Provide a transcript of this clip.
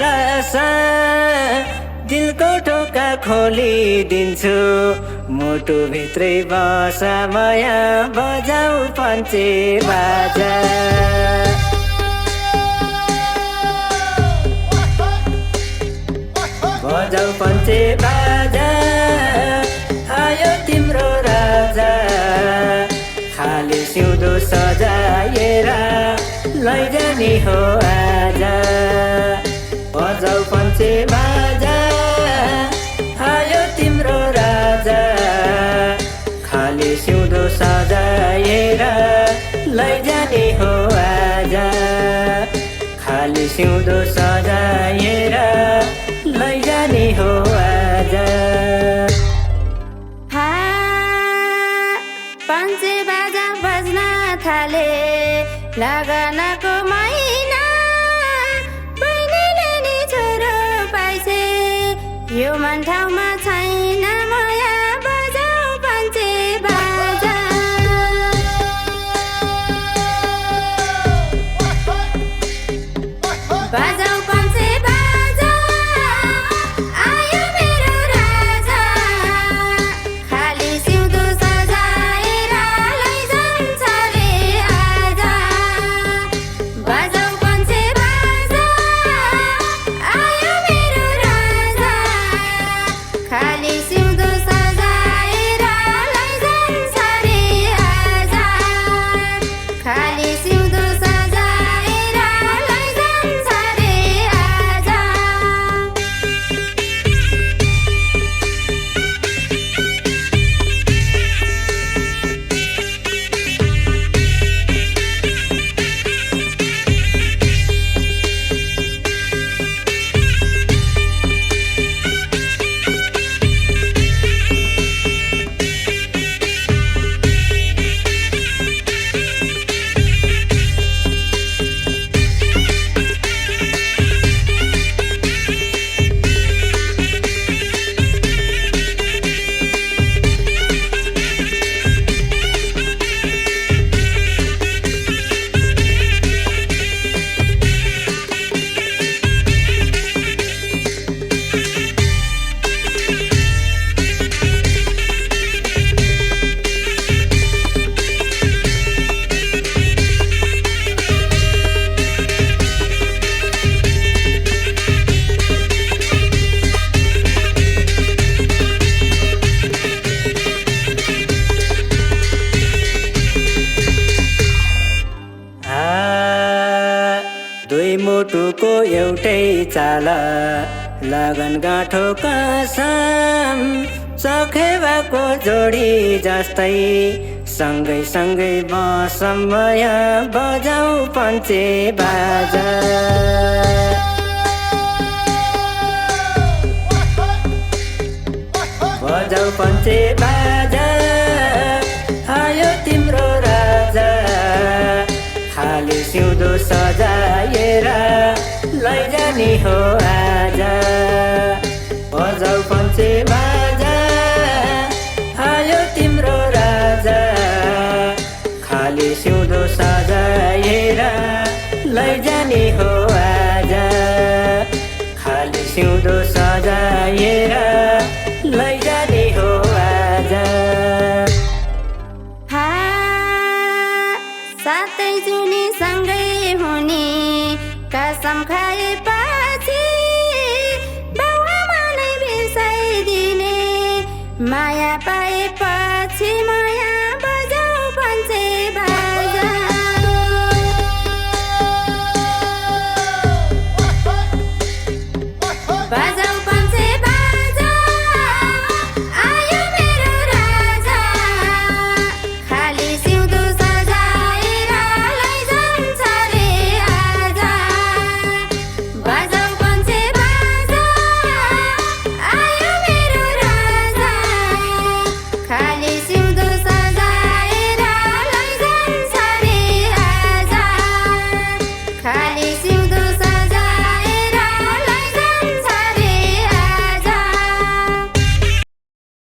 रसा दिलको ढोका खोलिदिन्छु मुटु भित्रै बस माया बजाऊ पञ्चे बाजा बजाऊ पञ्चे बाजा आयो तिम्रो राजा खाली सिउँदो सजाएर लैजाने हो आजा बजाऊ पञ्चे बाजा आयो तिम्रो राजा खाली सिउँदो सजाएर लैजाने हो आजा खाली सिउँदो सजाएर लैजाने हो आजा पञ्चे बाजा बज्न थाले लगनको महिना बहिनीले नि छोरो पाइछे यो मन ठाउँमा छैन माया बजाऊ पञ्चे बाजा बजाऊ पञ्चे बाजा आयो मेरो राजा खाली सिउँदो सजाएर लैजान्छ रे आजा बजाऊ पञ्चे बाजा आयो मेरो राजा खाली सिउँदो सजाएर लैजान्छ रे आजा खाली सिउँदो सजाएर लैजान्छ रे आजा दुई मुटुको एउटै चाल लगन गाँठो कसम चखेवाको जोडी जस्तै सँगै सँगै बसम माया बजाऊ पञ्चे बाजा बजाऊ पञ्चे बाजा आयो तिम्रो राजा खाली सिउँदो सजाएर लैजाने हो आजा बजाऊ पञ्चे बाजा आयो तिम्रो राजा खाली सिउँदो सजाएर लैजाने हो आजा खाली सिउँदो सजाएर लैजाने हो आजा सातै जुनी सँगै हुने कसम खाएपछि बाउआमालाई बिर्साइदिने माया पाएपछि